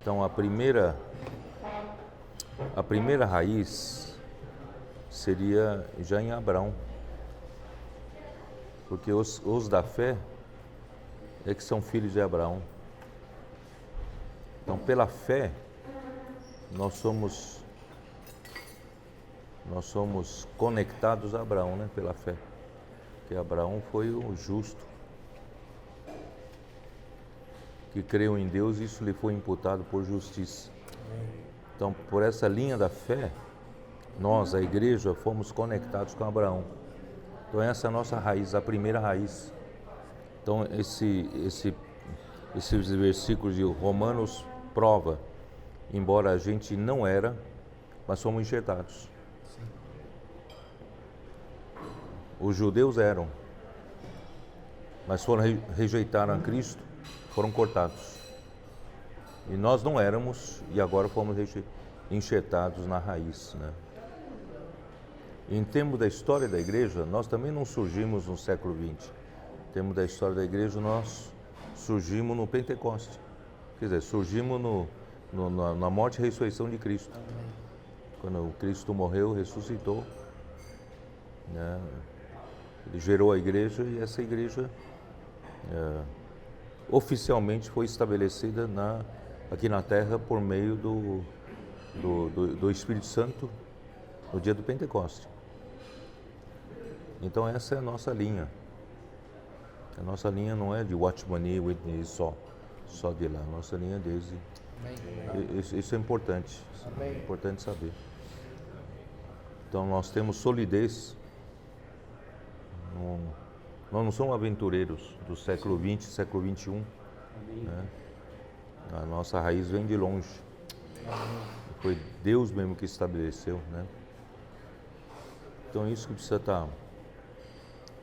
Então a primeira raiz seria já em Abraão, porque os da fé é que são filhos de Abraão. Então pela fé nós somos conectados a Abraão, né? Pela fé, porque Abraão foi o justo que creu em Deus e isso lhe foi imputado por justiça. Então, por essa linha da fé, nós, a igreja, fomos conectados com Abraão. Então, essa é a nossa raiz, a primeira raiz. Então, esses versículos de Romanos prova, embora a gente não era, mas fomos enxertados. Os judeus eram, mas rejeitaram a Cristo, foram cortados. E nós não éramos, e agora fomos enxertados na raiz, né? Em termos da história da igreja, nós também não surgimos no século XX. Em termos da história da igreja, nós surgimos no Pentecoste. Quer dizer, surgimos na morte e ressurreição de Cristo. Quando Cristo morreu, ressuscitou, né? Ele gerou a igreja e essa igreja oficialmente foi estabelecida aqui na Terra por meio do Espírito Santo no dia do Pentecoste. Então essa é a nossa linha. A nossa linha não é de Watchman Nee, Whitney só de lá. A nossa linha é desde... Isso é importante. É importante saber. Então nós temos solidez. Nós não somos aventureiros do século XX, século XXI. Né? A nossa raiz vem de longe. Foi Deus mesmo que estabeleceu, né? Então é isso que precisa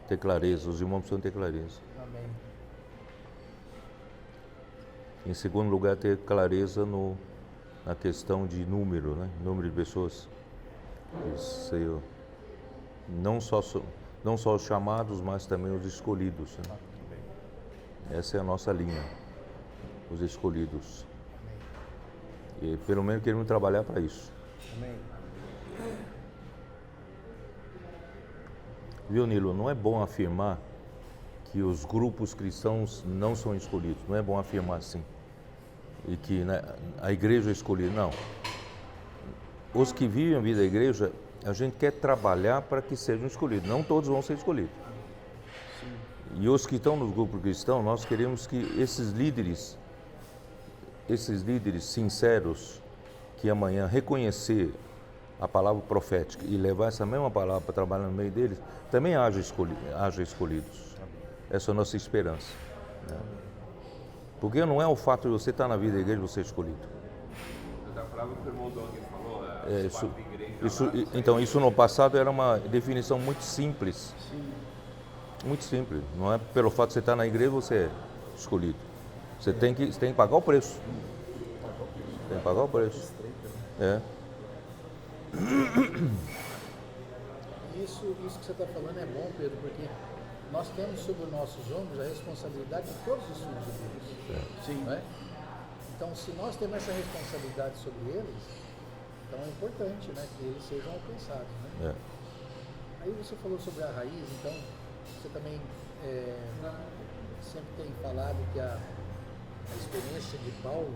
ter clareza, os irmãos precisam ter clareza. Amém. Em segundo lugar, ter clareza na questão de número, né? Número de pessoas. Isso, não só os chamados, mas também os escolhidos, né? Essa é a nossa linha, os escolhidos. E pelo menos queremos trabalhar para isso. Amém. Viu, Nilo? Não é bom afirmar que os grupos cristãos não são escolhidos. Não é bom afirmar assim. E que, né, a igreja é escolhida. Não. Os que vivem a vida da igreja, a gente quer trabalhar para que sejam escolhidos. Não todos vão ser escolhidos. E os que estão no grupo cristão, nós queremos que esses líderes sinceros, que amanhã reconhecer a palavra profética e levar essa mesma palavra para trabalhar no meio deles, também haja escolhidos. Essa é a nossa esperança, né? Porque não é o fato de você estar na vida da igreja você ser escolhido. Da palavra que o irmão Doug falou, então, isso no passado era uma definição muito simples. Muito simples. Não é pelo fato de você estar na igreja você é escolhido. Você tem que pagar o preço. Tem que pagar o preço. É. Isso que você está falando é bom, Pedro, porque nós temos sobre os nossos ombros a responsabilidade de todos os filhos de Deus. Sim. Não é? Então, se nós temos essa responsabilidade sobre eles, então é importante, né, que eles sejam alcançados. Né? Aí você falou sobre a raiz, então você também sempre tem falado que a experiência de Paulo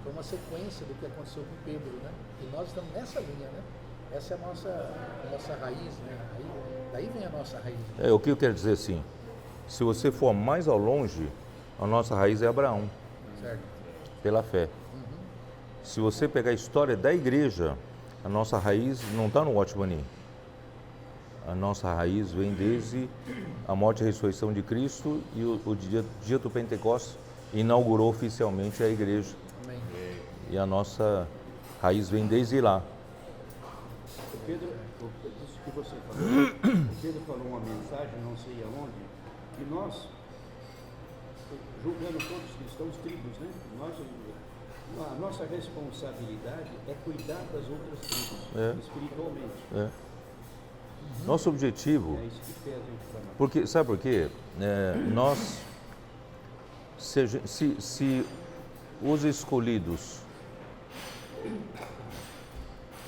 foi uma sequência do que aconteceu com Pedro, né? E nós estamos nessa linha, né? Essa é a nossa raiz, né? Daí vem a nossa raiz. O que eu quero dizer assim, se você for mais ao longe, a nossa raiz é Abraão. Certo. Pela fé. Se você pegar a história da igreja, a nossa raiz não está no Watchman Nee. A nossa raiz vem desde a morte e ressurreição de Cristo e o dia do Pentecostes inaugurou oficialmente a igreja. Amém. E a nossa raiz vem desde lá. Pedro, isso que você falou, o Pedro falou uma mensagem, não sei aonde, que nós, julgando todos os cristãos, tribos, né? A nossa responsabilidade é cuidar das outras tribos, espiritualmente. Nosso objetivo... É isso que pesa para nós. Porque, sabe por quê? Se os escolhidos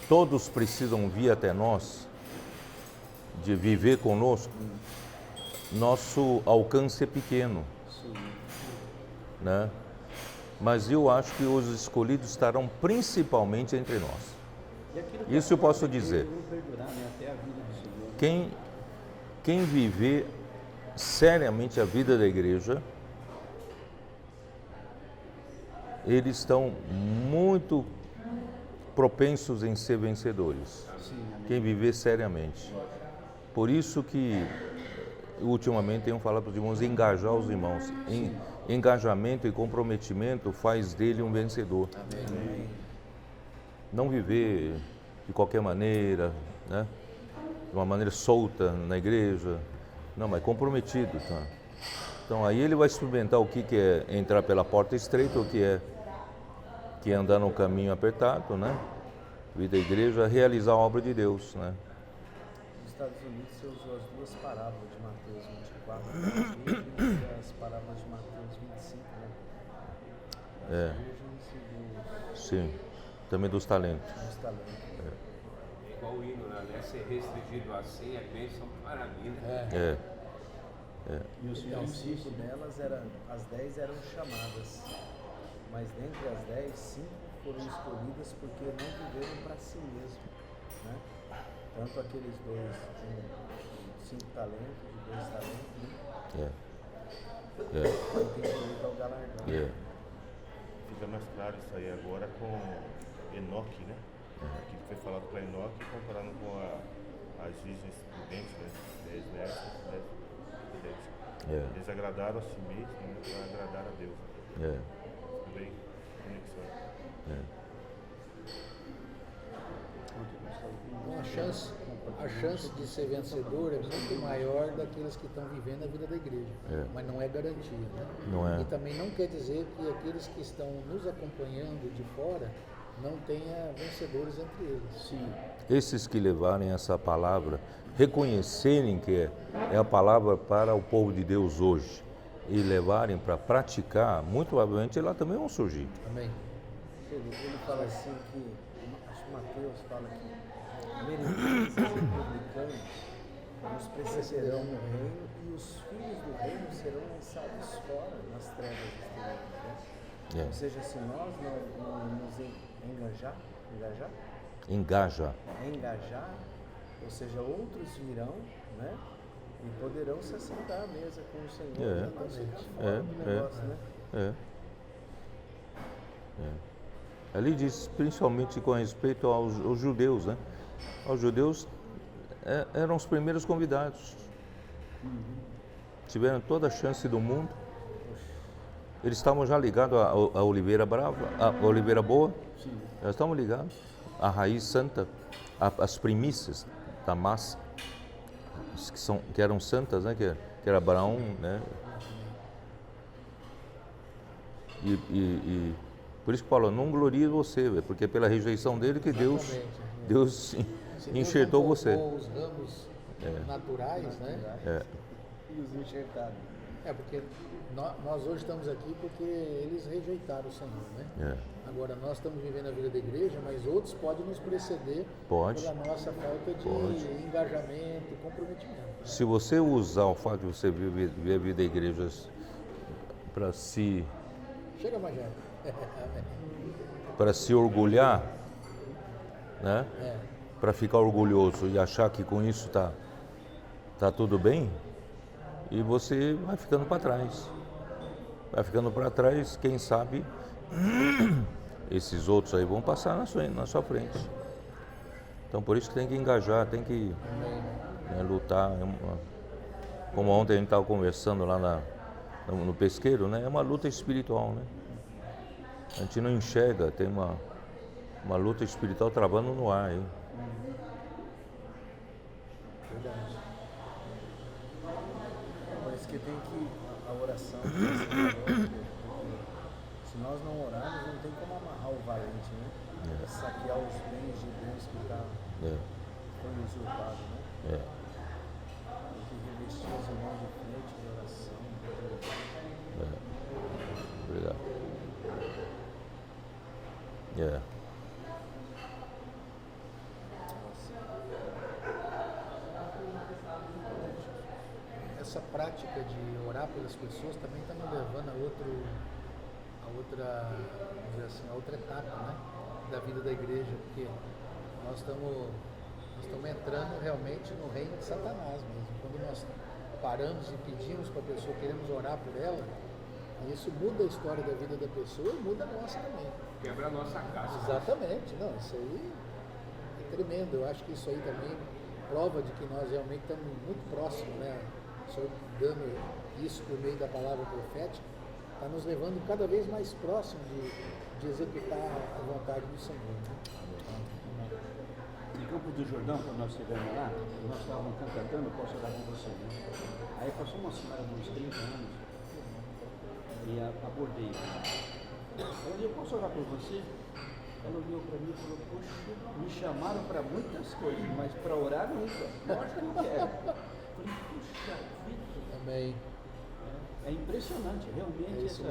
todos precisam vir até nós, de viver conosco, nosso alcance é pequeno, né? Mas eu acho que os escolhidos estarão principalmente entre nós. Isso eu posso dizer. Quem viver seriamente a vida da igreja, eles estão muito propensos em ser vencedores. Quem viver seriamente. Por isso que ultimamente tenho falado para os irmãos engajar os irmãos. Engajamento e comprometimento faz dele um vencedor. Amém. Não viver de qualquer maneira, né? De uma maneira solta na igreja. Não, mas comprometido. Tá? Então aí ele vai experimentar o que é entrar pela porta estreita, o que é andar no caminho apertado, né? Vida da igreja, realizar a obra de Deus, né? Nos Estados Unidos você usou as duas parábolas de Mateus 24 e as parábolas de Mateus 25, né? É. Sim, também dos talentos. Dos talentos. Igual o hino, né? Ser restringido assim é bênção para mim. É. E os 5 delas as 10 eram chamadas, mas dentre as 10, 5 foram escolhidas porque não viveram para si mesmo, né? Tanto aqueles dois com 5 talentos e 2 talentos, né? Tem direito ao galardão. Fica mais claro isso aí agora com Enoque, né? Que foi falado para Enoque comparando com as virgens prudentes, né? 10 netos, 10 prudentes. Eles agradaram a si mesmos, né? Para agradar a Deus. Bem, conexão. Então, a chance de ser vencedor é muito maior daqueles que estão vivendo a vida da igreja, mas não é garantia, né? Não é. E também não quer dizer que aqueles que estão nos acompanhando de fora não tenha vencedores entre eles. Sim. Esses que levarem essa palavra, reconhecerem que é a palavra para o povo de Deus hoje e levarem para praticar, muito provavelmente lá também vão surgir. Amém. Ele fala assim que, acho que Mateus fala que meretrizes e republicanos nos precederão no reino e os filhos do reino serão lançados fora nas trevas exteriores, né? Ou seja, se nós não nos engajar, ou seja, outros virão, né? E poderão se assentar à mesa com o Senhor. Né? Ali diz, principalmente com respeito aos judeus, né? Os judeus eram os primeiros convidados. Tiveram toda a chance do mundo. Eles estavam já ligados à oliveira brava, à oliveira boa. Já estavam ligados à raiz santa, às primícias da massa, que eram santas, né? Que era Abraão, né? E por isso que Paulo, não glorie você, porque é pela rejeição dele que Deus enxertou você. Os ramos naturais, né? E os enxertados. Porque nós hoje estamos aqui porque eles rejeitaram o Senhor, né? Agora nós estamos vivendo a vida da igreja, mas outros podem nos preceder pela nossa falta de engajamento e comprometimento. Se você usar o fato de você viver a vida da igreja para se... Chega, Magé. Para se orgulhar, né? Para ficar orgulhoso e achar que com isso tá tudo bem, e você vai ficando para trás. Vai ficando para trás, quem sabe esses outros aí vão passar na sua frente. Então por isso que tem que engajar, tem que lutar. Como ontem a gente estava conversando lá no pesqueiro, né? É uma luta espiritual, né? A gente não enxerga, tem uma luta espiritual travando no ar aí. Verdade. Por isso que tem que a oração, porque se nós não orarmos, não tem como amarrar o valente, né? Para saquear os bens de Deus que foi usurpado, né? Tem que revestir os irmãos de frente de oração. Obrigado. prática de orar pelas pessoas também está nos levando a outra, vamos dizer assim, a outra etapa, né, da vida da igreja, porque nós estamos entrando realmente no reino de Satanás mesmo. Quando nós paramos e pedimos para a pessoa, queremos orar por ela, isso muda a história da vida da pessoa e muda a nossa também. Quebra a nossa casca. Exatamente, não, isso aí é tremendo. Eu acho que isso aí também prova de que nós realmente estamos muito próximos, né? O Senhor dando isso por meio da palavra profética, está nos levando cada vez mais próximo de executar a vontade do Senhor. Né? Em Campo do Jordão, quando nós estivemos lá, nós estávamos cantando, posso orar com você, né? Aí passou uma senhora de uns 30 anos e abordei. Ela disse, eu posso orar por você? Ela olhou para mim e falou, poxa, me chamaram para muitas coisas, mas para orar nunca. Lógico que eu quero. Falei, puxa vida. Amém. É impressionante, realmente essa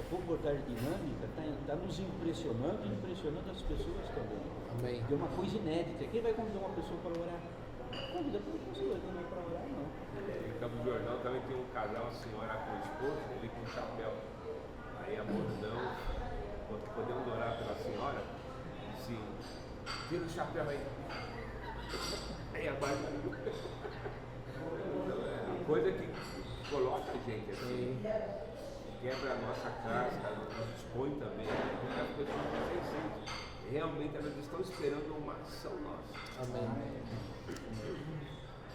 comportagem dinâmica está nos impressionando e impressionando as pessoas também. Amém. É uma coisa inédita. Quem vai convidar uma pessoa para orar? Convida para uma pessoa, não é para orar, não. Em Campo do Jordão também tem um casal, a senhora com o esposo, ele com o chapéu. Aí a bordão, podemos orar pela senhora? Sim. Tira o chapéu aí. Aí abaixa. A coisa que coloca a gente assim, quebra a nossa casca, nos expõe também, porque as pessoas não sensíveis. Realmente elas estão esperando uma ação nossa. Amém.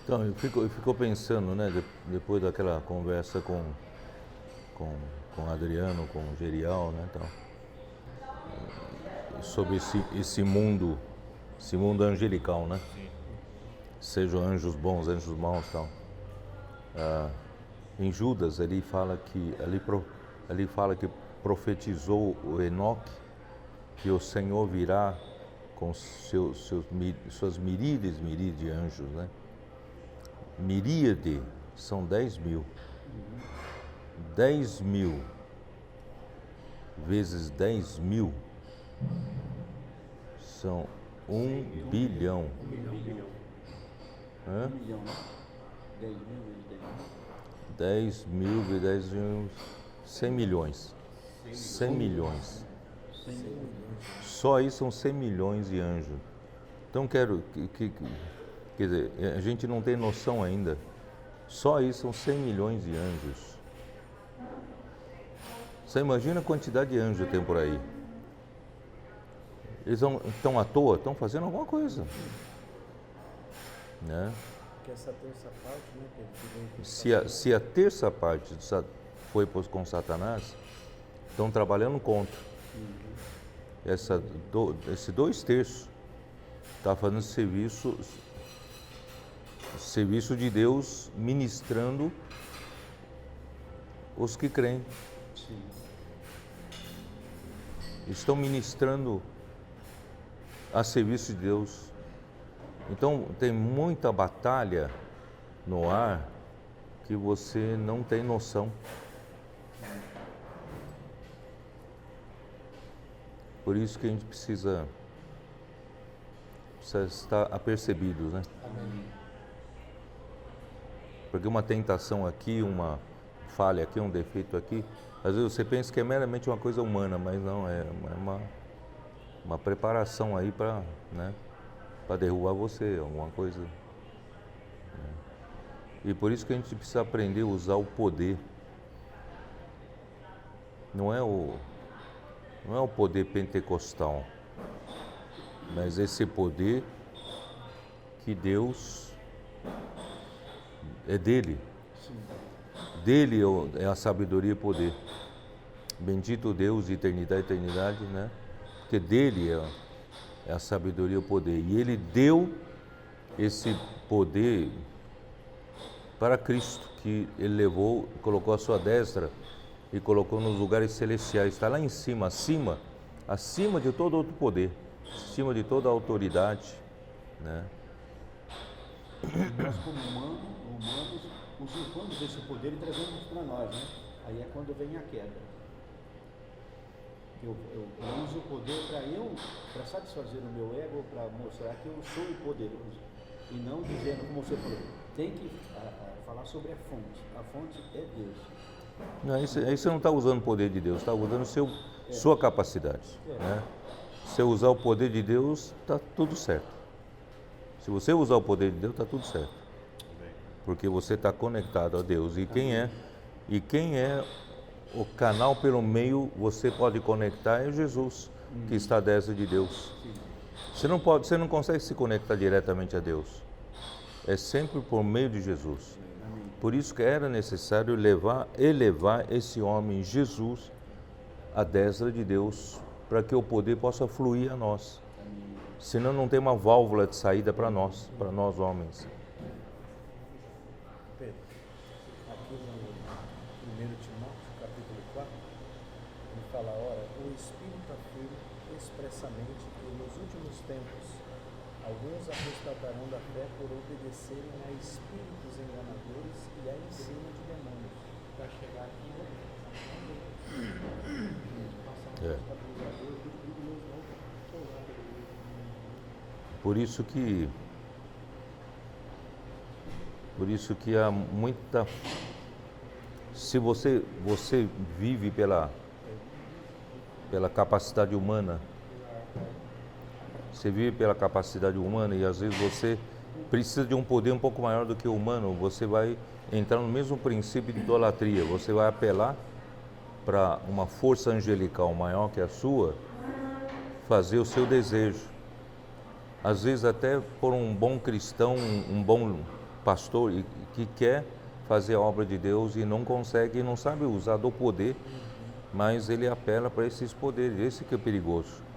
Então, eu fico pensando, né, depois daquela conversa com Adriano, com o Gerial, né, então, sobre esse mundo angelical, né? Sejam anjos bons, anjos maus, tal. Em Judas ele fala que profetizou o Enoque que o Senhor virá com suas miríades de anjos, né? Miríade são 10.000. 10.000 vezes 10.000 são 1 bilhão. 1 milhão, né? 10 mil vezes 10 mil vezes 10 mil, 100 milhões. 100 milhões. 100 milhões. Só aí são 100 milhões de anjos. Então quer dizer, a gente não tem noção ainda. Só aí são 100 milhões de anjos. Você imagina a quantidade de anjos que tem por aí. Eles estão à toa, estão fazendo alguma coisa. Né? Que essa terça parte, né, Pedro? Se a terça parte foi com Satanás, estão trabalhando contra. Esse 2/3 está fazendo serviço de Deus, ministrando os que creem. Sim. Estão ministrando a serviço de Deus. Então tem muita batalha no ar que você não tem noção. Por isso que a gente precisa estar apercebidos, né? Amém. Porque uma tentação aqui, uma falha aqui, um defeito aqui, às vezes você pensa que é meramente uma coisa humana, mas não, é uma preparação aí para, né, para derrubar você, alguma coisa. Né? E por isso que a gente precisa aprender a usar o poder. Não é o poder pentecostal, mas esse poder que Deus é dele. Dele é a sabedoria e poder. Bendito Deus de eternidade, né? Porque dele é a sabedoria e o poder. E ele deu esse poder para Cristo, que ele levou, colocou a sua destra e colocou nos lugares celestiais. Está lá em cima, acima de todo outro poder, acima de toda autoridade, né? Nós como humanos usurpamos esse poder e trazemos para nós, né? Aí é quando vem a queda. Eu uso o poder para satisfazer o meu ego, para mostrar que eu sou o poderoso. E não dizendo, como você falou, tem que falar sobre a fonte. A fonte é Deus. Não, aí você não está usando o poder de Deus, está usando sua capacidade. Né? Se você usar o poder de Deus, está tudo certo. Se você usar o poder de Deus, está tudo certo. Porque você está conectado a Deus. E quem é o canal pelo meio você pode conectar é Jesus, que está à destra de Deus. Você não consegue se conectar diretamente a Deus. É sempre por meio de Jesus. Por isso que era necessário elevar esse homem, Jesus, à destra de Deus, para que o poder possa fluir a nós. Senão não tem uma válvula de saída para nós homens. Pedro, aqui no 1 Timóteo, capítulo 4, ele fala, ora, o Espírito afirma expressamente que nos últimos tempos alguns apostatarão da fé por obedecerem a espíritos enganadores e a ensino de demônios. Para chegar aqui, Por isso que há muita... Se você vive pela capacidade humana, você vive pela capacidade humana e às vezes você precisa de um poder um pouco maior do que o humano, você vai entrar no mesmo princípio de idolatria, você vai apelar para uma força angelical maior que a sua, fazer o seu desejo. Às vezes até por um bom cristão, um bom pastor que quer fazer a obra de Deus e não consegue, não sabe usar do poder, mas ele apela para esses poderes, esse que é perigoso.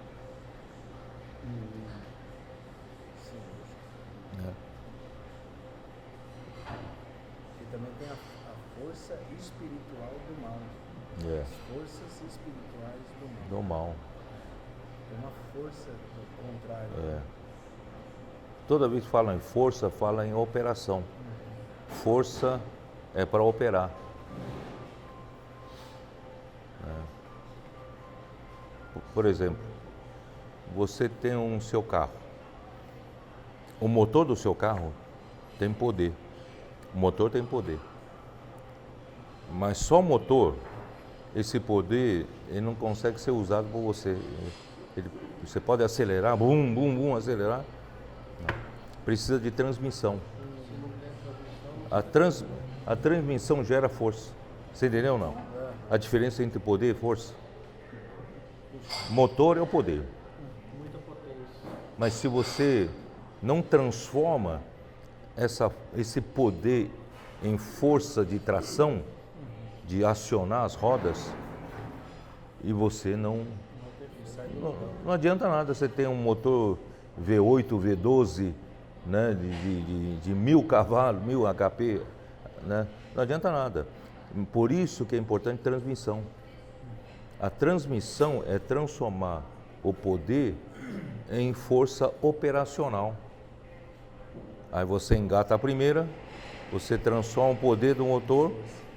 E também tem a força espiritual do mal. As forças espirituais do mal. Tem uma força do contrário. Toda vez que fala em força, fala em operação. Força é para operar. Por exemplo, você tem um seu carro. O motor do seu carro tem poder. O motor tem poder. Mas só o motor, esse poder, ele não consegue ser usado por você. Você pode acelerar, bum, bum, bum, acelerar. Precisa de transmissão. A transmissão gera força. Você entendeu ou não? A diferença entre poder e força. Motor é o poder. Mas se você não transforma esse poder em força de tração, de acionar as rodas, e você não adianta nada você ter um motor V8, V12, né, de 1000 cavalos, 1000 HP, né? Não adianta nada. Por isso que é importante transmissão. A transmissão é transformar o poder em força operacional. Aí você engata a primeira, você transforma o poder do motor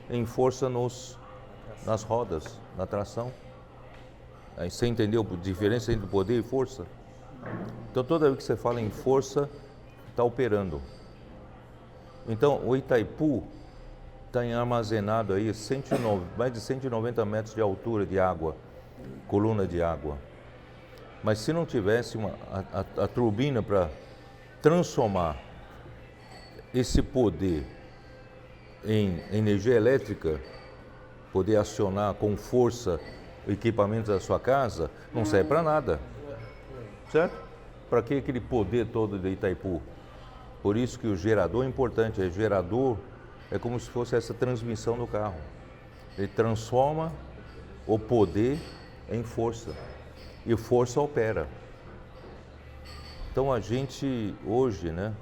em força nas rodas, na tração. Aí você entendeu a diferença entre poder e força? Então toda vez que você fala em força, está operando. Então o Itaipu está armazenado aí mais de 190 metros de altura de água, coluna de água. Mas se não tivesse a turbina para transformar esse poder em energia elétrica, poder acionar com força equipamentos da sua casa, não serve para nada. Certo? Para que aquele poder todo de Itaipu? Por isso que o gerador é importante. O gerador é como se fosse essa transmissão do carro. Ele transforma o poder em força. E força opera. Então a gente hoje, né,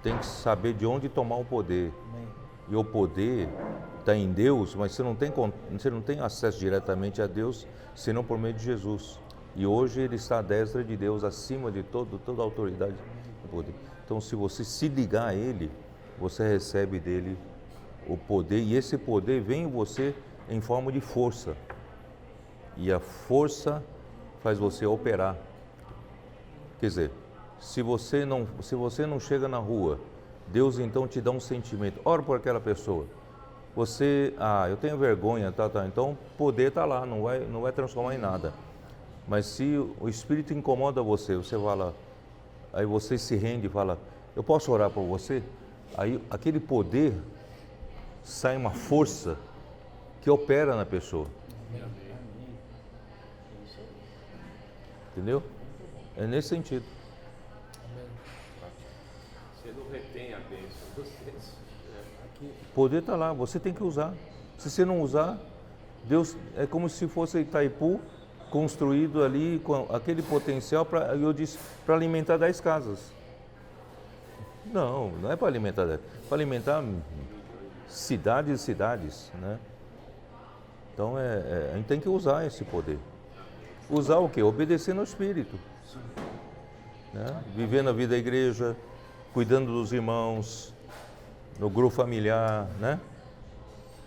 tem que saber de onde tomar o poder. E o poder está em Deus, mas você não tem acesso diretamente a Deus, senão por meio de Jesus. E hoje ele está à destra de Deus, acima de toda a autoridade do poder. Então se você se ligar a Ele, você recebe dele o poder, e esse poder vem em você em forma de força. E a força faz você operar. Quer dizer, se você não chega na rua Deus então te dá um sentimento. Ora por aquela pessoa. Você, eu tenho vergonha, então o poder está lá, não vai transformar em nada. Mas se o Espírito incomoda você, você fala, aí você se rende e fala, eu posso orar por você? Aí aquele poder sai uma força que opera na pessoa. Entendeu? É nesse sentido. Você não retém a bênção, você... O poder está lá, você tem que usar. Se você não usar, Deus é como se fosse Itaipu construído ali com aquele potencial para, eu disse, para alimentar 10 casas. Não é para alimentar 10, para alimentar cidades e cidades, né? Então a gente tem que usar esse poder. Usar o quê? Obedecendo ao Espírito. Né? Vivendo a vida da igreja, cuidando dos irmãos, no grupo familiar, né?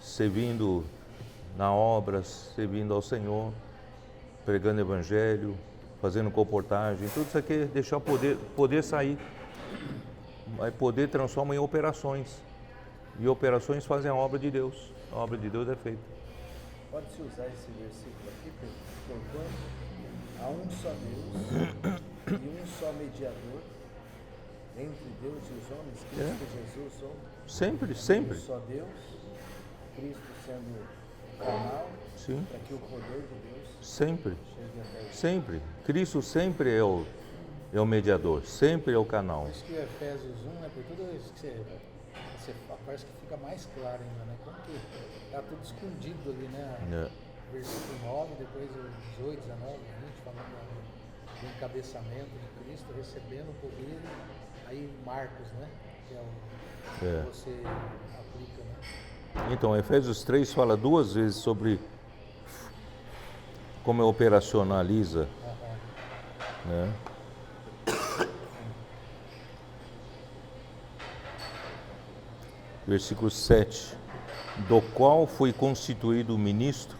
Servindo na obra, servindo ao Senhor, pregando evangelho, fazendo comportagem, tudo isso aqui é deixar o poder sair. Aí poder transforma em operações. E operações fazem a obra de Deus. A obra de Deus é feita. Pode-se usar esse versículo aqui, porquanto há um só Deus e um só mediador entre Deus e os homens, Cristo Jesus, Sempre. Um só Deus, Cristo sendo o canal para que o poder de Deus Sempre. chegue até ele. Sempre. Cristo sempre é o mediador, sempre é o canal. Acho que Efésios 1, né, por tudo isso que você parece que fica mais claro ainda, né? Como que está tudo escondido ali, né? Versículo 9, depois o 18, 19, 20, falando do encabeçamento de Cristo, recebendo o poder, aí Marcos, né? Que é o que você aplica, né? Então, Efésios 3 fala 2 vezes sobre como operacionaliza, né? Versículo 7, do qual fui constituído ministro,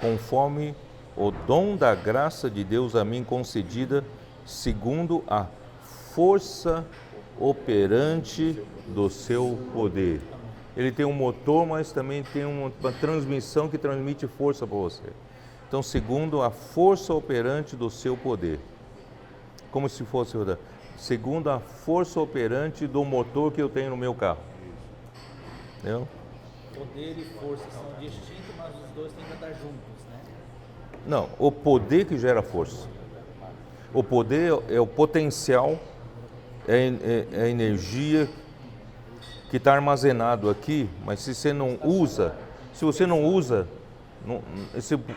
conforme o dom da graça de Deus a mim concedida, segundo a força operante do seu poder. Ele tem um motor, mas também tem uma transmissão que transmite força para você. Então, segundo a força operante do seu poder. Como se fosse, segundo a força operante do motor que eu tenho no meu carro. Entendeu? Poder e força são distintos, mas os dois têm que andar juntos, né? Não, o poder que gera força. O poder é o potencial, é a energia que está armazenado aqui, mas se você não usa,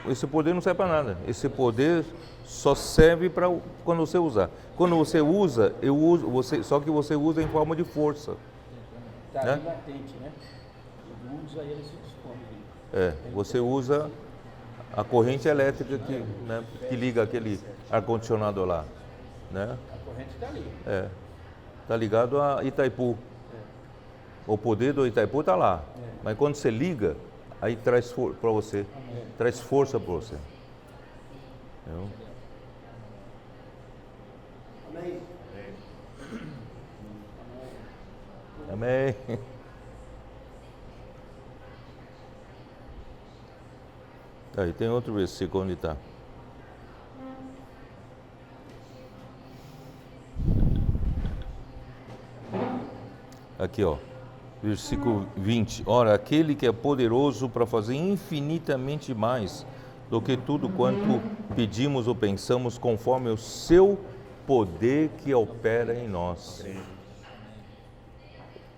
esse poder não serve para nada. Esse poder só serve para quando você usar. Quando você usa, só que você usa em forma de força. Está ali latente, né? Quando usa ele se dispõe. Você usa a corrente elétrica que liga aquele ar-condicionado lá, né? A corrente está ali. Está ligado a Itaipu. O poder do Itaipu está lá. Mas quando você liga, aí traz para você, traz força para você. Entendeu? Amém. Aí tem outro versículo onde está. Aqui, ó, versículo 20. Ora, aquele que é poderoso para fazer infinitamente mais do que tudo quanto pedimos ou pensamos, conforme o seu poder que opera em nós.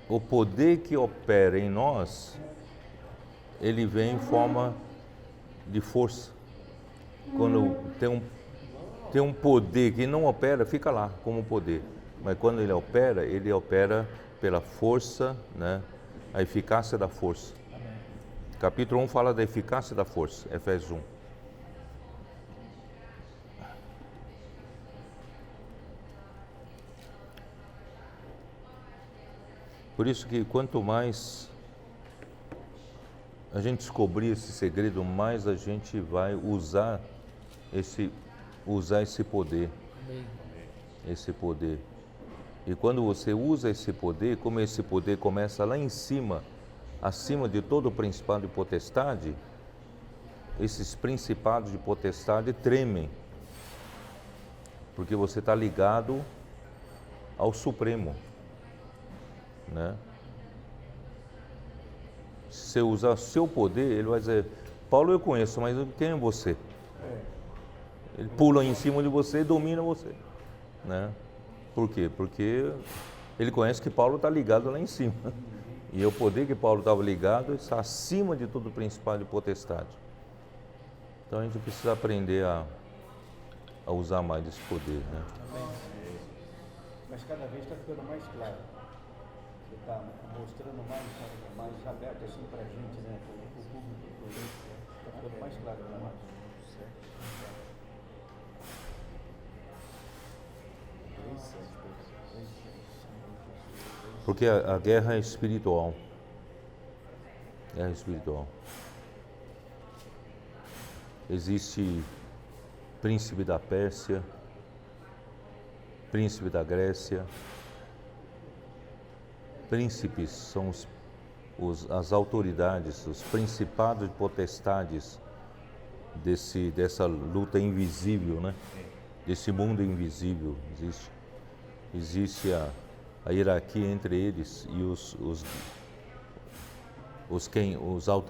O poder que opera em nós, ele vem em forma de força. Quando tem um poder que não opera, fica lá como poder. Mas quando ele opera pela força, né? A eficácia da força. Capítulo 1 fala da eficácia da força, Efésios 1. Por isso que quanto mais a gente descobrir esse segredo, mais a gente vai usar esse poder. Esse poder. E quando você usa esse poder, como esse poder começa lá em cima, acima de todo o principado e potestade, esses principados de potestade tremem, porque você está ligado ao Supremo, né? Se você usar seu poder, ele vai dizer: Paulo eu conheço, mas quem é você? Ele pula em cima de você e domina você, né? Por quê? Porque ele conhece que Paulo está ligado lá em cima. E o poder que Paulo estava ligado está acima de todo o principado e potestade. Então a gente precisa aprender a usar mais esse poder, né? Mas cada vez está ficando mais claro. Você está mostrando mais aberto assim para a gente, né? O público, está ficando mais claro para nós. Porque a guerra é espiritual. Guerra espiritual. Existe príncipe da Pérsia, príncipe da Grécia. Príncipes são as autoridades, os principados e potestades dessa luta invisível, né? Desse mundo invisível. Existe a hierarquia entre eles e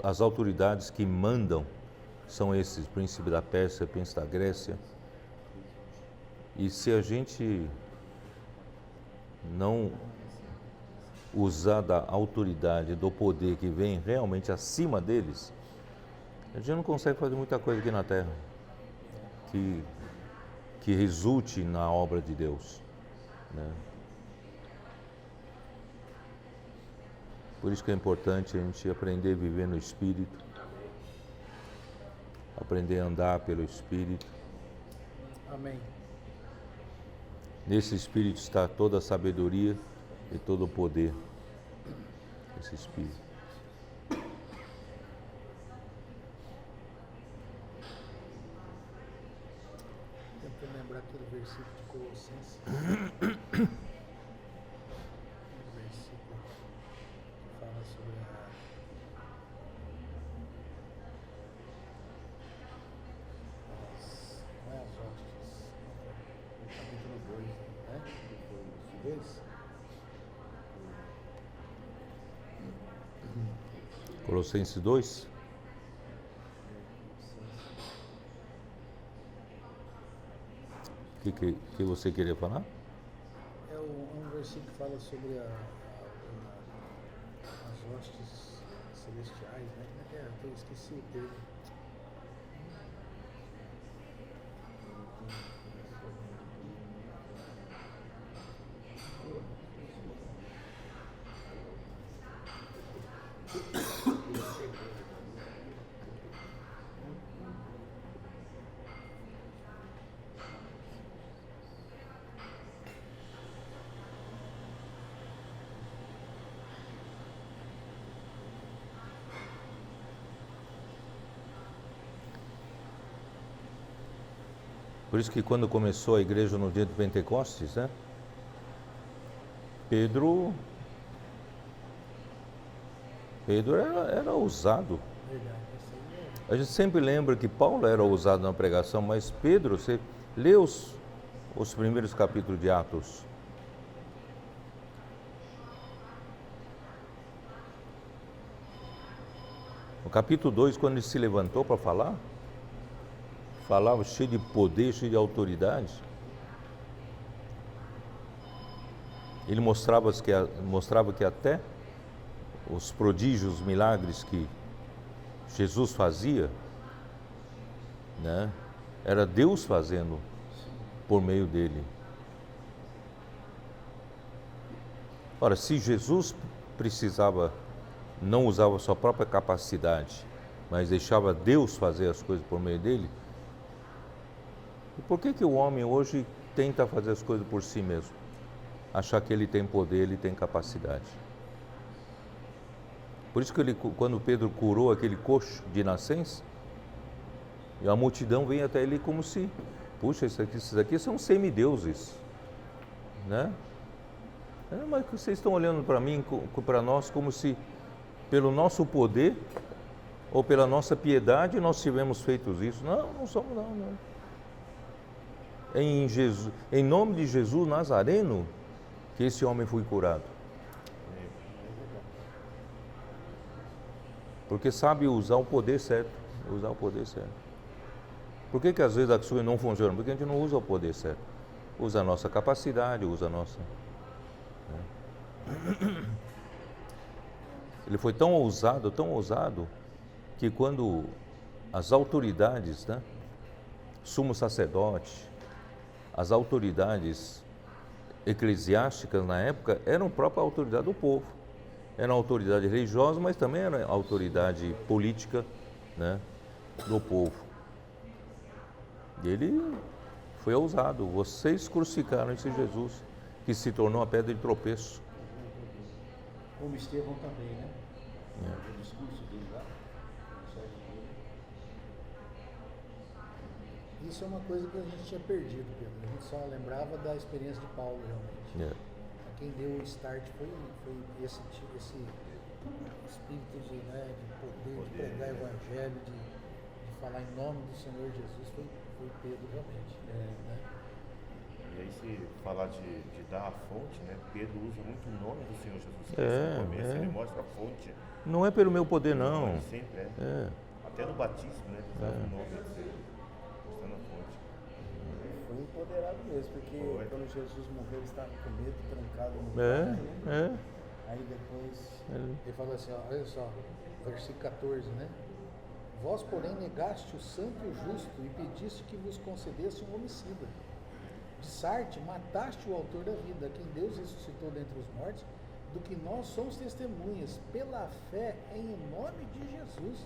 as autoridades que mandam são esses, príncipe da Pérsia, príncipe da Grécia. E se a gente não usar da autoridade, do poder que vem realmente acima deles, a gente não consegue fazer muita coisa aqui na Terra que resulte na obra de Deus, né? Por isso que é importante a gente aprender a viver no Espírito, aprender a andar pelo Espírito. Amém. Nesse Espírito está toda a sabedoria e todo o poder. Esse Espírito. Tentando lembrar aquele versículo de Colossenses. Versículo que fala sobre não é as hóstias. No capítulo 2, né? Depois do 2. Colossenses 2. O que você queria falar? É um versículo que fala sobre as hostes celestiais, né? Como é que é? Eu esqueci o termo. Por isso que quando começou a igreja no dia de Pentecostes, né? Pedro era ousado. Verdade. A gente sempre lembra que Paulo era ousado na pregação, mas Pedro, você lê os primeiros capítulos de Atos. No capítulo 2, quando ele se levantou para falar, falava cheio de poder, cheio de autoridade. Ele mostrava que até os prodígios, os milagres que Jesus fazia, né, era Deus fazendo por meio dele. Ora, se Jesus não usava a sua própria capacidade, mas deixava Deus fazer as coisas por meio dele, e por que o homem hoje tenta fazer as coisas por si mesmo? Achar que ele tem poder, ele tem capacidade. Por isso que quando Pedro curou aquele coxo de nascença, e a multidão veio até ele como se, puxa, esses aqui são semideuses, né? Mas vocês estão olhando para mim, para nós, como se pelo nosso poder ou pela nossa piedade nós tivemos feito isso. Não, não somos não. Em nome de Jesus Nazareno, que esse homem foi curado. Porque sabe usar o poder certo. Por que às vezes as coisas não funcionam? Porque a gente não usa o poder certo. Usa a nossa capacidade, usa a nossa... Ele foi tão ousado, que quando as autoridades, né, sumo sacerdote, as autoridades eclesiásticas na época eram a própria autoridade do povo. Era autoridade religiosa, mas também era autoridade política, né, do povo. E ele foi ousado. Vocês crucificaram esse Jesus, que se tornou a pedra de tropeço. Como Estevão também, né? O discurso dele lá. Isso é uma coisa que a gente tinha perdido, Pedro. A gente só lembrava da experiência de Paulo, realmente. Quem deu o start foi esse espírito de poder, de pregar o evangelho, de falar em nome do Senhor Jesus, foi Pedro, realmente. Né? E aí, se falar de dar a fonte, né? Pedro usa muito o nome do Senhor Jesus Cristo. No começo ele mostra a fonte. Não é pelo meu poder, não. Ele sempre é. Até no batismo, né? Ele usava o nome dele, mostrando a fonte. Foi empoderado mesmo, porque quando Jesus morreu, ele estava com medo, trancado no quarto, Aí depois... Ele falou assim, ó, olha só, versículo 14, né? Vós, porém, negaste o santo e o justo e pediste que vos concedesse um homicida. De Sarte, mataste o autor da vida, a quem Deus ressuscitou dentre os mortos, do que nós somos testemunhas, pela fé em nome de Jesus,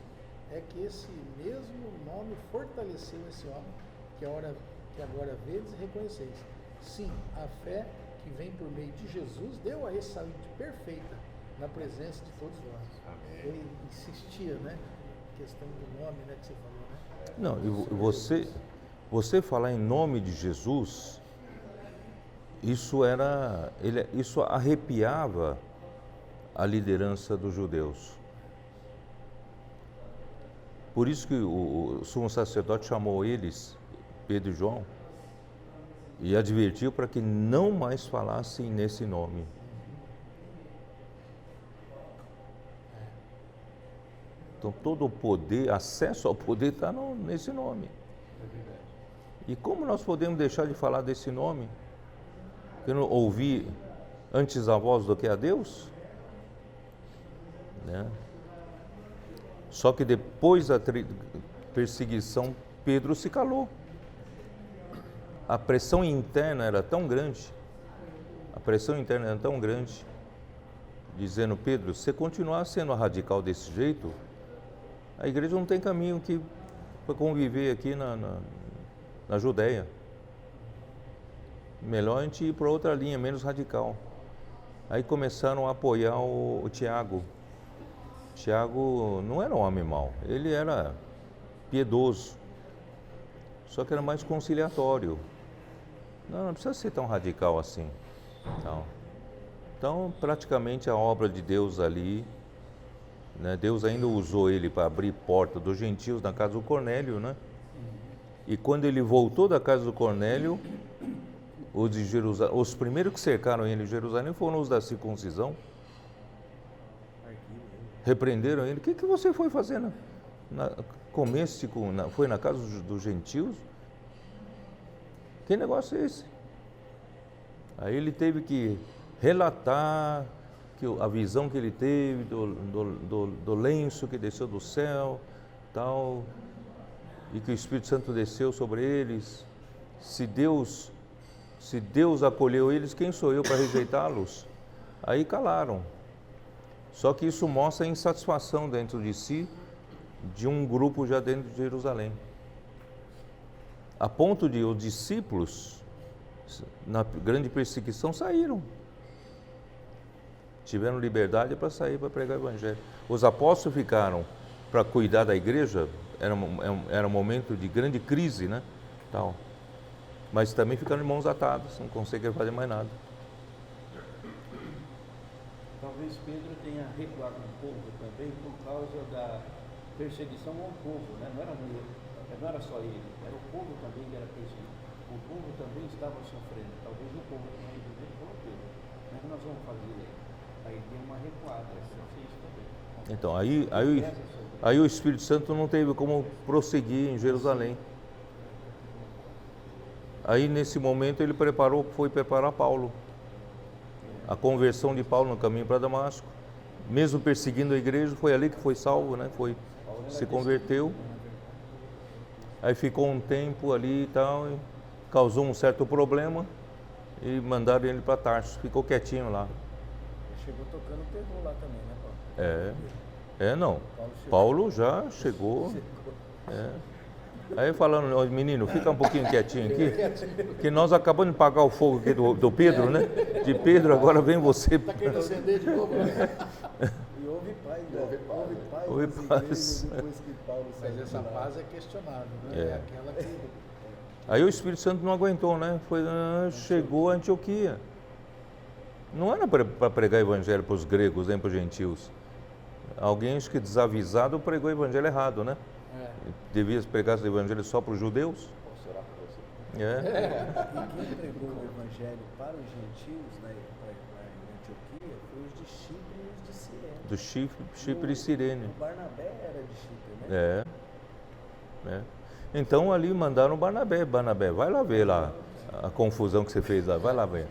é que esse mesmo nome fortaleceu esse homem, que agora vedes e reconheceis. Sim, a fé que vem por meio de Jesus deu a esse saúde perfeita na presença de todos nós. Amém. Ele insistia, né? Questão do nome, né, que você falou, né? Não, e você falar em nome de Jesus, isso arrepiava a liderança dos judeus. Por isso que o sumo sacerdote chamou eles, Pedro e João, e advertiu para que não mais falassem nesse nome. Então todo o poder, acesso ao poder está nesse nome. E como nós podemos deixar de falar desse nome? Que não ouvir antes a voz do que a Deus? Né? Só que depois da perseguição, Pedro se calou. A pressão interna era tão grande, dizendo, Pedro, se você continuar sendo radical desse jeito, a igreja não tem caminho para conviver aqui na Judéia. Melhor a gente ir para outra linha, menos radical. Aí começaram a apoiar o Tiago. Tiago não era um homem mau, ele era piedoso, só que era mais conciliatório. Não precisa ser tão radical assim. Então, praticamente a obra de Deus ali, né, Deus ainda usou ele para abrir porta dos gentios na casa do Cornélio, né? E quando ele voltou da casa do Cornélio, os de Jerusalém, os primeiros que cercaram ele em Jerusalém foram os da circuncisão. Repreenderam ele. O que você foi fazer? Foi na casa dos gentios? Que negócio é esse? Aí ele teve que relatar a visão que ele teve do lenço que desceu do céu, tal, e que o Espírito Santo desceu sobre eles. Se Deus acolheu eles, quem sou eu para rejeitá-los? Aí calaram. Só que isso mostra a insatisfação dentro de si de um grupo já dentro de Jerusalém. A ponto de os discípulos, na grande perseguição, saíram. Tiveram liberdade para sair para pregar o Evangelho. Os apóstolos ficaram para cuidar da igreja, era um momento de grande crise, né? Tal. Mas também ficaram de mãos atadas, não conseguiram fazer mais nada. talvez Pedro tenha recuado um pouco também por causa da perseguição ao povo, né? Não era só ele, era o povo também que era perseguido. O povo também estava sofrendo. Talvez o povo tenha ido ver e falou, Pedro, como é que nós vamos fazer? Aí tem uma recuada, isso também. Então, aí o Espírito Santo não teve como prosseguir em Jerusalém. Aí, nesse momento, ele foi preparar Paulo. A conversão de Paulo no caminho para Damasco. Mesmo perseguindo a igreja, foi ali que foi salvo, né? Se converteu. Aí ficou um tempo ali e tal, e causou um certo problema e mandaram ele para Tarso. Ficou quietinho lá. Ele chegou tocando terror lá também, né, Paulo? Não. Paulo já chegou. Aí falando, ó, menino, fica um pouquinho quietinho aqui, que nós acabamos de pagar o fogo aqui do Pedro, né? De Pedro, agora vem você. Está querendo acender de novo, né? E houve paz, né? Houve nas paz. igrejas depois que Paulo saiu. Mas essa de lá. paz é questionável, né? É aquela que... Aí o Espírito Santo não aguentou, né? Chegou a Antioquia. Não era para pregar evangelho para os gregos, nem para os gentios. Alguém, acho que desavisado, pregou o evangelho errado, né? Devia pregar o evangelho só para os judeus? Posso orar por você? E quem pregou o evangelho para os gentios, né, em Antioquia, foi os de Chipre e os de Cirene. Do Chipre e Cirene. O Barnabé era de Chipre, né? Então ali mandaram o Barnabé. Barnabé, vai lá ver lá a confusão que você fez lá, vai lá ver.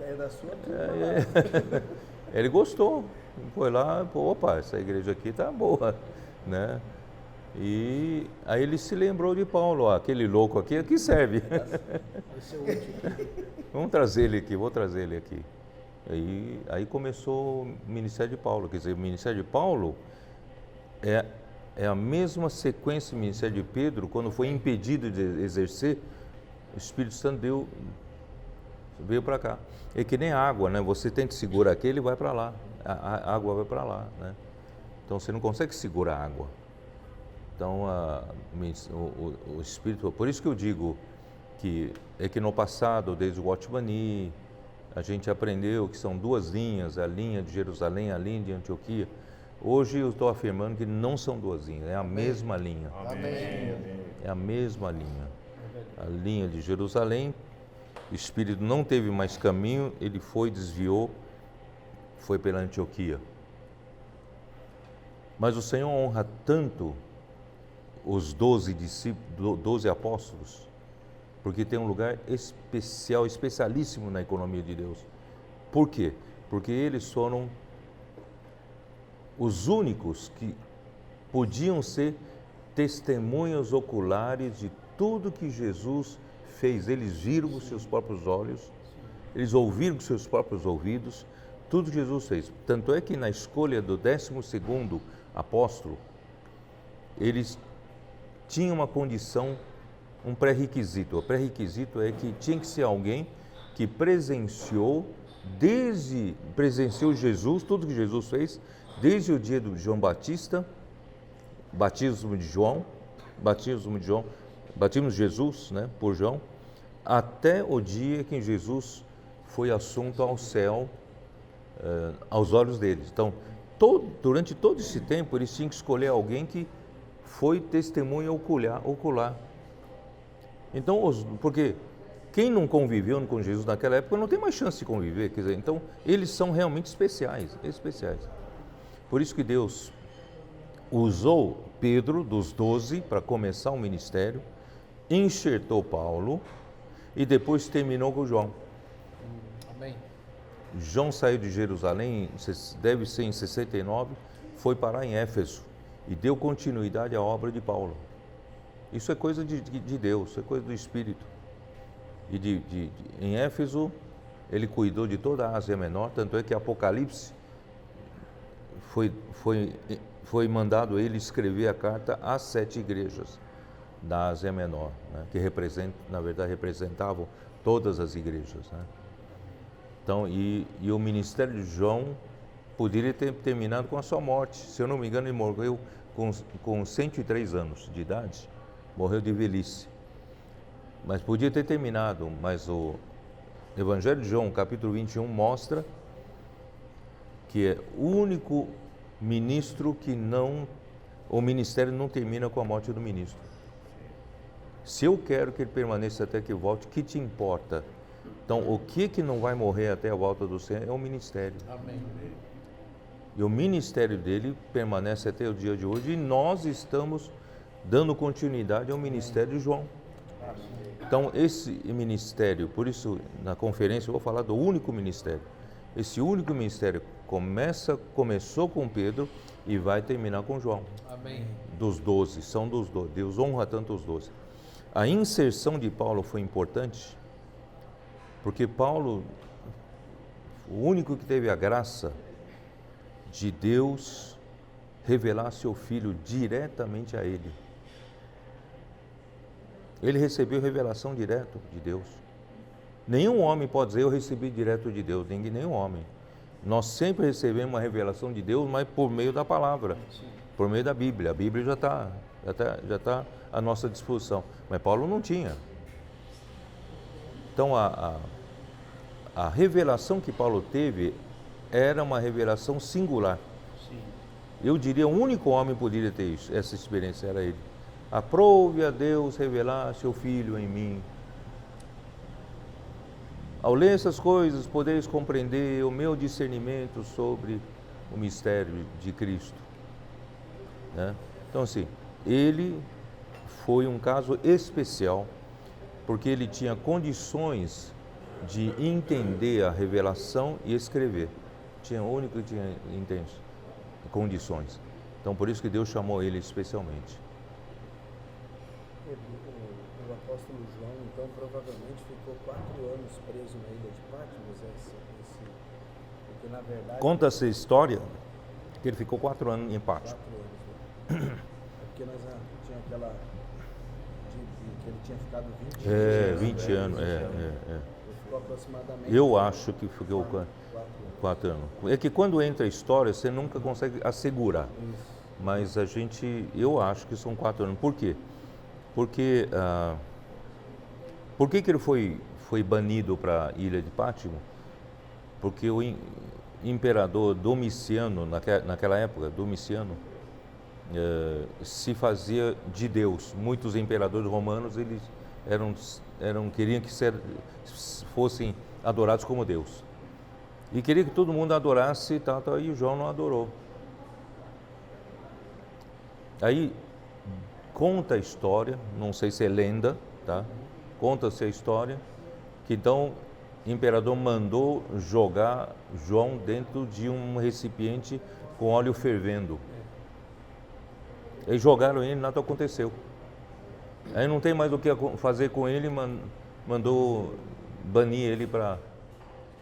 É da sua turma. Ele gostou, foi lá, opa, essa igreja aqui tá boa, né? E aí ele se lembrou de Paulo, ó, aquele louco aqui serve. Esse é o último. Vamos trazer ele aqui, vou trazer ele aqui. Aí começou o ministério de Paulo, quer dizer, o ministério de Paulo é a mesma sequência do ministério de Pedro, quando foi impedido de exercer, o Espírito Santo veio para cá. É que nem a água, né? Você tenta segurar aqui, ele vai para lá, a água vai para lá, né? Então você não consegue segurar a água. Então o Espírito, por isso que eu digo que no passado, desde o Watchmani, a gente aprendeu que são duas linhas, a linha de Jerusalém, a linha de Antioquia. Hoje eu estou afirmando que não são duas linhas, é a mesma linha. Amém. É a mesma linha. A linha de Jerusalém, o Espírito não teve mais caminho, ele desviou, foi pela Antioquia. Mas o Senhor honra tanto os 12 discípulos, 12 apóstolos, porque tem um lugar especial, especialíssimo na economia de Deus. Por quê? Porque eles foram os únicos que podiam ser testemunhas oculares de tudo que Jesus fez. Eles viram com seus próprios olhos, eles ouviram com seus próprios ouvidos, tudo que Jesus fez. Tanto é que na escolha do 12º apóstolo, eles tinham uma condição, um pré-requisito. O pré-requisito é que tinha que ser alguém que presenciou Jesus, tudo que Jesus fez, desde o dia do João Batista, batismo de Jesus, né, por João, até o dia que Jesus foi assunto ao céu, aos olhos deles. Então, durante todo esse tempo, eles tinham que escolher alguém que foi testemunha ocular. Então, porque quem não conviveu com Jesus naquela época não tem mais chance de conviver, quer dizer, então eles são realmente especiais. Por isso que Deus usou Pedro, dos 12, para começar o ministério, enxertou Paulo e depois terminou com João. Amém. João saiu de Jerusalém, deve ser em 69, foi parar em Éfeso e deu continuidade à obra de Paulo. Isso é coisa de Deus, isso é coisa do Espírito. E em Éfeso, ele cuidou de toda a Ásia Menor, tanto é que Apocalipse foi mandado ele escrever a carta às 7 igrejas da Ásia Menor, né, que na verdade representavam todas as igrejas, né? Então, e o ministério de João poderia ter terminado com a sua morte. Se eu não me engano, ele morreu com 103 anos de idade, morreu de velhice. Mas podia ter terminado, mas o Evangelho de João, capítulo 21, mostra que é o único ministro que o ministério não termina com a morte do ministro. Se eu quero que ele permaneça até que volte, que te importa? Então, o que não vai morrer até a volta do Senhor é o ministério. Amém. E o ministério dele permanece até o dia de hoje e nós estamos dando continuidade ao ministério de João. Então, esse ministério, por isso na conferência eu vou falar do único ministério. Esse único ministério começou com Pedro e vai terminar com João. Amém. Dos 12, são dos 12. Deus honra tanto os 12. A inserção de Paulo foi importante, porque Paulo, o único que teve a graça de Deus revelar seu filho diretamente a ele. Ele recebeu revelação direto de Deus. Nenhum homem pode dizer eu recebi direto de Deus, nenhum homem. Nós sempre recebemos uma revelação de Deus, mas por meio da palavra, por meio da Bíblia. A Bíblia já está à nossa disposição, mas Paulo não tinha. Então a revelação que Paulo teve era uma revelação singular. Eu diria, o único homem poderia ter isso, essa experiência, era ele. Aprove a Deus revelar seu Filho em mim. Ao ler essas coisas, podeis compreender o meu discernimento sobre o mistério de Cristo. Né? Então, assim, ele foi um caso especial, porque ele tinha condições de entender a revelação e escrever. Tinha o único que tinha condições. Então, por isso que Deus chamou ele especialmente. O apóstolo João, então, provavelmente ficou 4 anos preso na ilha de Patmos, porque na verdade... Conta essa história, que ele ficou 4 anos em Patmos. 4 anos, né? É porque nós tinha aquela... que ele tinha ficado 20 anos. 20 anos, Ele ficou aproximadamente... Eu acho que ficou 4 anos. É que quando entra a história, você nunca consegue assegurar. Isso. Mas eu acho que são 4 anos. Por quê? Porque, por que ele foi banido para a ilha de Pátimo? Porque o imperador Domiciano, naquela época, Domiciano, se fazia de Deus. Muitos imperadores romanos, eles queriam que fossem adorados como Deus. E queria que todo mundo adorasse e tal, e João não adorou. Aí conta a história, não sei se é lenda, tá? Conta-se a história, que então o imperador mandou jogar João dentro de um recipiente com óleo fervendo. Aí jogaram ele e nada aconteceu. Aí não tem mais o que fazer com ele, mandou banir ele para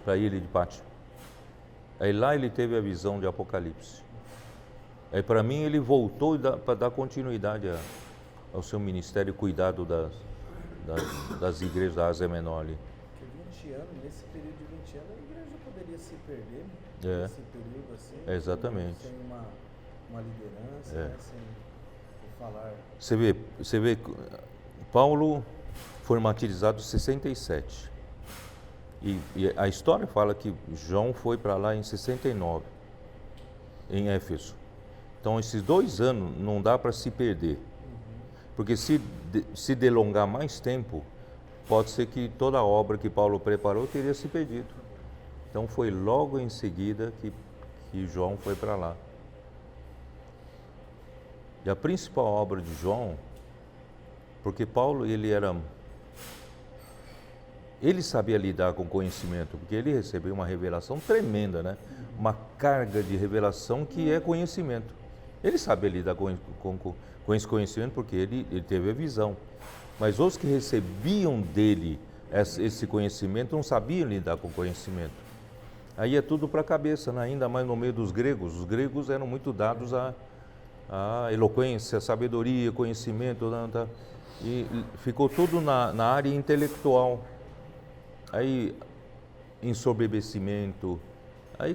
a ilha de Pátimo. Aí lá ele teve a visão de Apocalipse. Aí para mim ele voltou para dar continuidade ao seu ministério, cuidado das igrejas da Ásia Menor ali. Porque 20 anos, nesse período de 20 anos, a igreja poderia se perder, nesse período assim. Exatamente. Sem uma liderança, né? Sem falar. Você vê, Paulo foi martirizado em 67. E a história fala que João foi para lá em 69, em Éfeso. Então, esses 2 anos não dá para se perder. Porque se delongar mais tempo, pode ser que toda a obra que Paulo preparou teria se perdido. Então, foi logo em seguida que João foi para lá. E a principal obra de João, porque Paulo, ele sabia lidar com conhecimento, porque ele recebeu uma revelação tremenda, né? Uma carga de revelação que é conhecimento. Ele sabia lidar com esse conhecimento porque ele teve a visão. Mas os que recebiam dele esse conhecimento não sabiam lidar com o conhecimento. Aí é tudo para a cabeça, né? Ainda mais no meio dos gregos. Os gregos eram muito dados à eloquência, sabedoria, conhecimento, e ficou tudo na área intelectual. Aí, ensoberbecimento, aí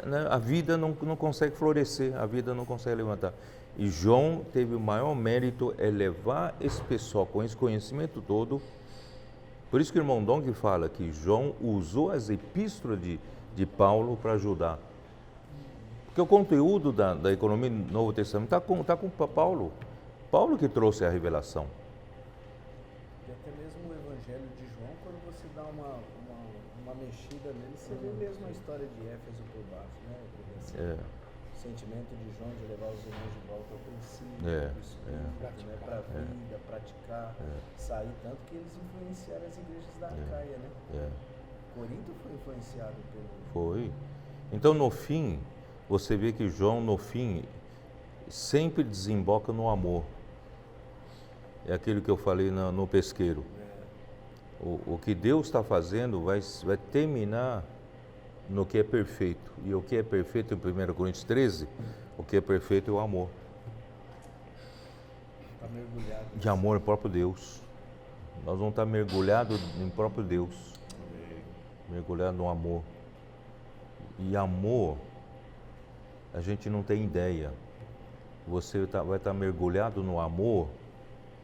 né, a vida não consegue florescer, a vida não consegue levantar. E João teve o maior mérito, é levar esse pessoal com esse conhecimento todo. Por isso que o irmão Dong fala que João usou as epístolas de Paulo para ajudar Porque o conteúdo da economia do Novo Testamento está com Paulo. Paulo que trouxe a revelação. E até mesmo o Evangelho de João, quando você dá uma mexida nele, você vê mesmo a história de Éfeso por baixo, né? O sentimento de João de levar os irmãos de volta ao princípio, do Espírito, né? Para a vida, praticar, sair, tanto que eles influenciaram as igrejas da Acaia, né? Corinto foi influenciado pelo... Foi. Então, no fim, você vê que João, no fim, sempre desemboca no amor. É aquilo que eu falei no pesqueiro. O que Deus está fazendo vai terminar no que é perfeito. E o que é perfeito em 1 Coríntios 13, o que é perfeito é o amor. Está mergulhado. De amor ao próprio Deus. Nós vamos estar mergulhados em próprio Deus. Mergulhado no amor. E amor, a gente não tem ideia. Você vai estar mergulhado no amor,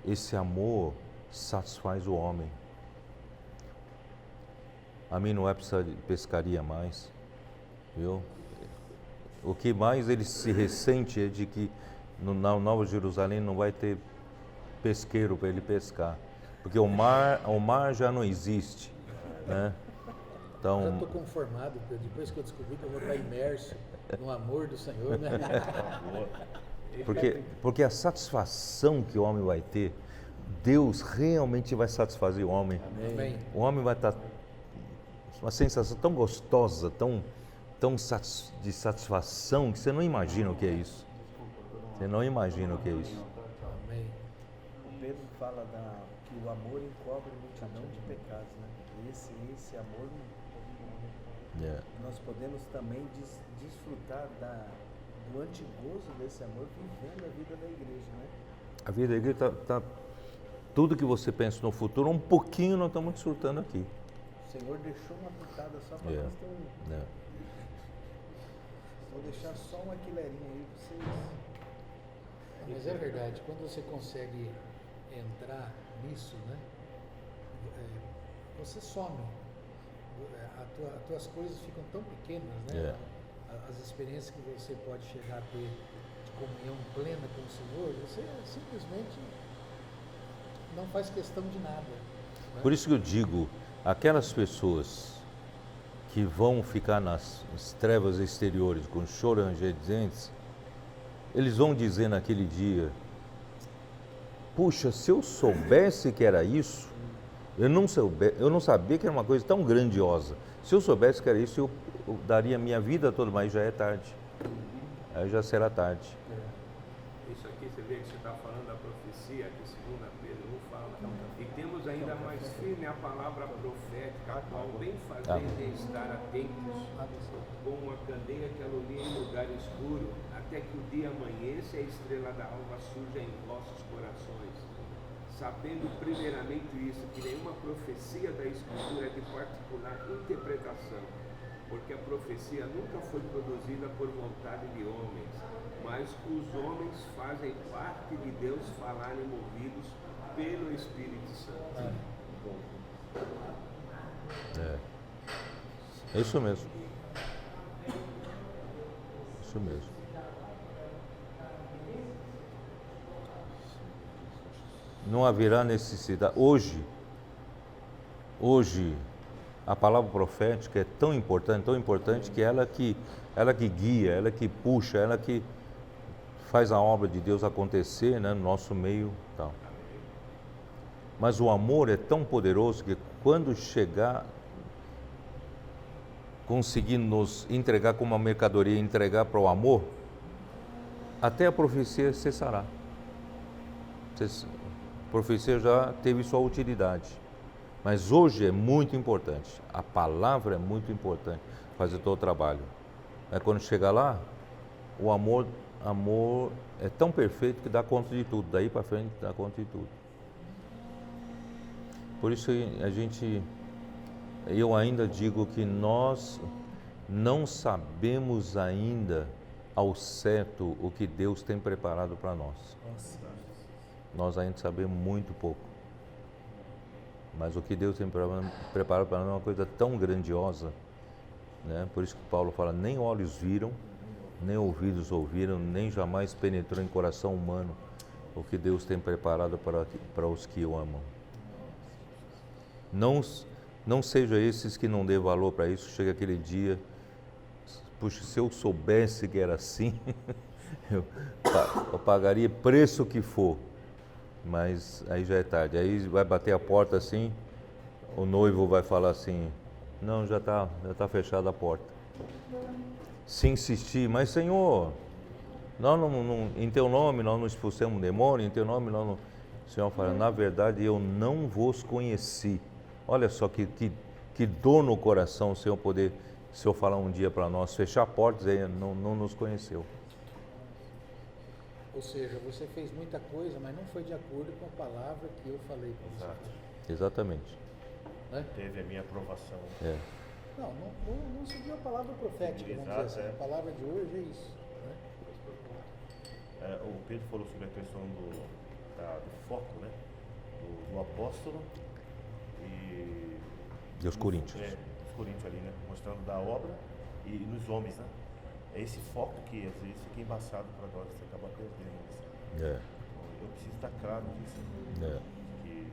esse amor satisfaz o homem. A mim não é precisar de pescaria mais, viu? O que mais ele se ressente é de que na Nova Jerusalém não vai ter pesqueiro para ele pescar, porque o mar já não existe, né? Então, eu estou conformado, depois que eu descobri que eu vou estar imerso no amor do Senhor, né? Porque a satisfação que o homem vai ter, Deus realmente vai satisfazer o homem. Amém. O homem vai estar uma sensação tão gostosa, tão de satisfação, que você não imagina o que é isso. Você não imagina o que é isso. Amém. O Pedro fala que o amor encobre multidão de pecados, né? Esse amor, nós podemos também desfrutar do antigozo desse amor vivendo a vida da igreja, né? A vida da igreja está tudo que você pensa no futuro, um pouquinho nós estamos desfrutando aqui. O Senhor deixou uma pitada só para nós ter Vou deixar só uma quileirinha aí para vocês. Mas é verdade, quando você consegue entrar nisso, né? Você some. As tuas coisas ficam tão pequenas, né? As experiências que você pode chegar a ter de comunhão plena com o Senhor, você simplesmente não faz questão de nada. Né? Por isso que eu digo, aquelas pessoas que vão ficar nas trevas exteriores com choro e ranger de dentes, eles vão dizer naquele dia: puxa, se eu soubesse que era isso, eu não sabia que era uma coisa tão grandiosa. Se eu soubesse que era isso, eu daria a minha vida toda, mas já é tarde. Aí já será tarde. Isso aqui você vê que você está falando da profecia, que 2 Pedro 1 fala. E temos ainda mais firme a palavra profética, a qual bem fazer estar atentos como uma candeia que alumia em lugar escuro, até que o dia amanheça e a estrela da alva surja em vossos corações. Sabendo primeiramente isso, que nenhuma profecia da Escritura é de particular interpretação, porque a profecia nunca foi produzida por vontade de homens, mas os homens fazem parte de Deus falarem movidos pelo Espírito Santo. É isso mesmo. Isso mesmo. Não haverá necessidade. Hoje, a palavra profética é tão importante que ela que guia, ela que puxa, ela que faz a obra de Deus acontecer, né, no nosso meio, tal. Mas o amor é tão poderoso que quando chegar, conseguir nos entregar como uma mercadoria, entregar para o amor, até a profecia cessará. A profecia já teve sua utilidade. Mas hoje é muito importante. A palavra é muito importante fazer todo o trabalho. Mas quando chegar lá, o amor é tão perfeito que dá conta de tudo. Daí para frente dá conta de tudo. Por isso eu ainda digo que nós não sabemos ainda ao certo o que Deus tem preparado para nós. Nós ainda sabemos muito pouco. Mas o que Deus tem preparado para nós é uma coisa tão grandiosa, né? Por isso que Paulo fala, nem olhos viram, nem ouvidos ouviram, nem jamais penetrou em coração humano o que Deus tem preparado para os que o amam. Não seja esses que não dê valor para isso. Chega aquele dia, puxa, se eu soubesse que era assim, eu pagaria preço que for, mas aí já é tarde. Aí vai bater a porta assim, o noivo vai falar assim, não, já tá fechada a porta. Se insistir, mas Senhor, nós em teu nome nós não expulsamos demônio, em teu nome nós não... O Senhor fala, na verdade eu não vos conheci. Olha só que dor no coração o Senhor falar um dia para nós, fechar portas, aí não nos conheceu. Ou seja, você fez muita coisa, mas não foi de acordo com a palavra que eu falei para você. Exatamente. Né? Teve a minha aprovação. É. Não seguiu a palavra profética, vamos dizer assim. A palavra de hoje é isso. Né? O Pedro falou sobre a questão do foco, né? Do apóstolo e os coríntios. Os coríntios ali, né? Mostrando da obra e nos homens, né? É esse foco que às vezes fica embaçado para nós, você acaba perdendo. Assim. Eu preciso estar claro disso. Que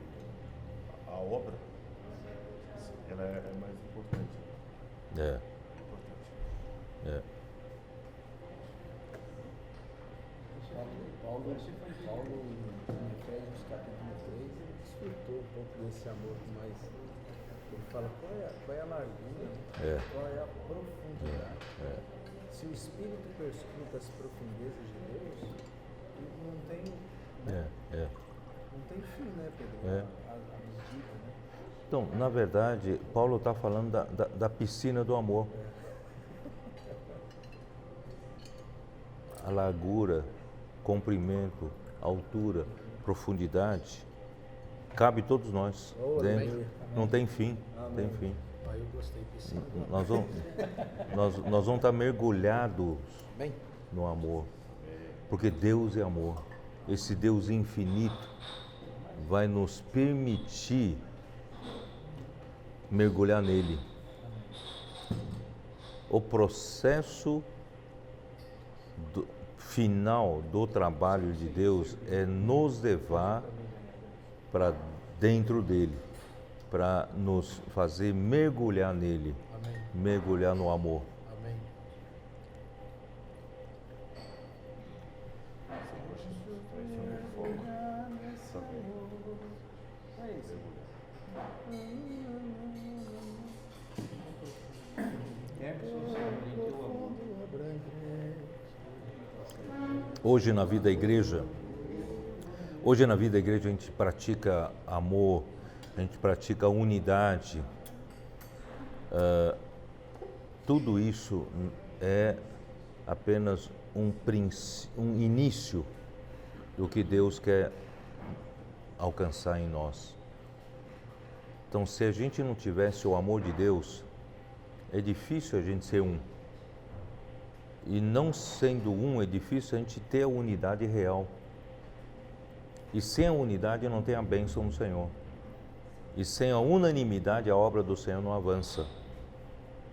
a obra, ela é mais importante. Paulo em Efésios capítulo 3, ele desfrutou um pouco desse amor, mas ele fala qual é a largura, qual é a profundidade. Se o Espírito perscruta as profundezas de Deus, não tem, não tem fim, né, Pedro? A medida, né? Então, na verdade, Paulo está falando da piscina do amor. A largura, comprimento, altura, profundidade, cabe todos nós dentro. Não tem fim, tem fim. Eu gostei piscina. Nós vamos estar mergulhados no amor, porque Deus é amor. Esse Deus infinito vai nos permitir mergulhar nele. O processo final do trabalho de Deus é nos levar para dentro dele, para nos fazer mergulhar nele. Amém. Mergulhar no amor. Amém. Hoje na vida da igreja, a gente pratica amor, a gente pratica unidade. Tudo isso é apenas um início do que Deus quer alcançar em nós. Então, se a gente não tivesse o amor de Deus, é difícil a gente ser um. E não sendo um, é difícil a gente ter a unidade real. E sem a unidade não tem a bênção do Senhor. E sem a unanimidade a obra do Senhor não avança.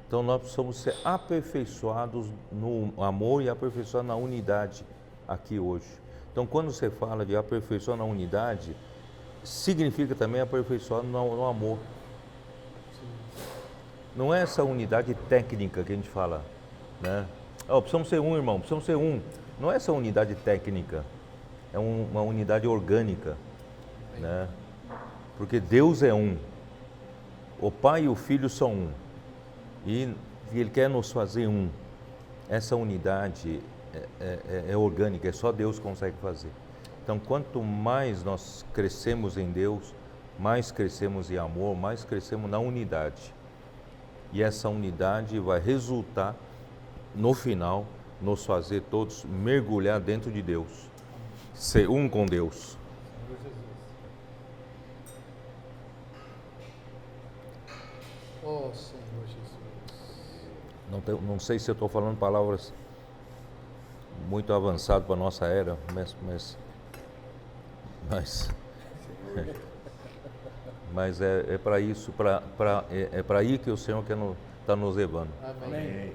Então nós precisamos ser aperfeiçoados no amor e aperfeiçoados na unidade aqui hoje. Então quando você fala de aperfeiçoar na unidade, significa também aperfeiçoar no amor. Não é essa unidade técnica que a gente fala, né? Precisamos ser um, irmão, precisamos ser um. Não é essa unidade técnica, é uma unidade orgânica, né? Porque Deus é um, o Pai e o Filho são um, e Ele quer nos fazer um. Essa unidade é orgânica, é só Deus que consegue fazer. Então, quanto mais nós crescemos em Deus, mais crescemos em amor, mais crescemos na unidade. E essa unidade vai resultar, no final, nos fazer todos mergulhar dentro de Deus, ser um com Deus. Oh, Senhor Jesus. Não sei se eu estou falando palavras muito avançadas para a nossa era, mas é para isso, é para aí que o Senhor está nos levando. Amém.